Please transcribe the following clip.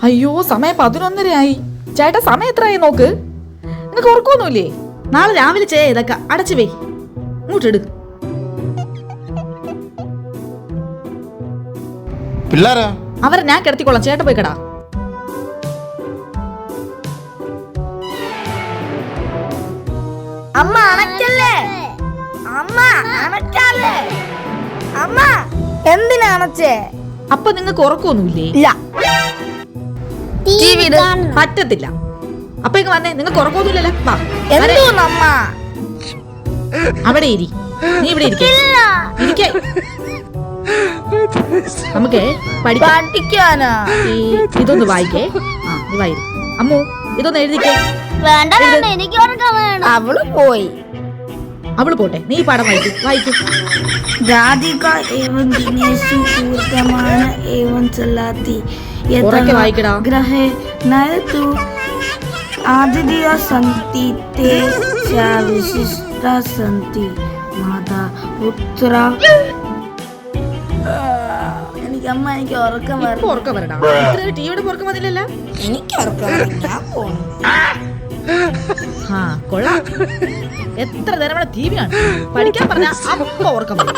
അയ്യോ സമയം 11:30 ചേട്ടാ സമയം എത്രയായി നോക്ക്. നിനക്ക് ഉറക്കൊന്നുമില്ലേ? നാളെ രാവിലെ ഇതൊക്കെ അടച്ചു വേ. ഇങ്ങോട്ടിട്. പിള്ളേരാ? അവരെ ഞാൻ കിടത്തിക്കൊള്ളാം, ചേട്ടൻ പോയി കടാ. അമ്മ അണക്കല്ലേ, അമ്മ അണക്കാല്ലേ, അമ്മ എന്തിനാ അണച്ചേ? അപ്പൊ നിങ്ങക്ക് ഉറക്കൊന്നുമില്ലേ? ഇല്ല, പറ്റത്തില്ല. അപ്പൊ ഇങ്ങ് വന്നേ, നിങ്ങക്ക് ഉറക്കൊന്നുമില്ലല്ലോ. എന്തോന്നമ്മ? അവിടെ ഇരി, നീ ഇവിടെ ഇരിക്കേ. നമുക്ക് പഠിക്കാനാ. ഇതൊന്ന് വായിക്കേ. നീ വായി. അമ്മു ഇതൊന്ന് എഴുതിക്കേ. വേണ്ട, എനിക്ക് ഉറക്കം വേണം. അവള് പോയി. അവള് പോട്ടെ, നീ പാഠം വായിക്കും. രാധിക एवं दिनेश पूर्तमान एवं चलाती उरके वाइकड़ा ग्रहे नयतु आदित्य संति ते च विशिष्टा संति माता पुत्र. എനിക്ക് അമ്മ, എനിക്ക് ഉറക്കം വരണം. ഉറക്കം വരടാ. ടിവിയുടെ ഉറക്കം വന്നില്ലല്ലോ. എനിക്ക് ഉറക്കം വരണം. ഞാൻ പോണം. കൊള്ളാം. എത്ര നേരം ടി വി ആണ് പഠിക്കാൻ പറഞ്ഞ അപ്പൊ ഉറക്കം വരും.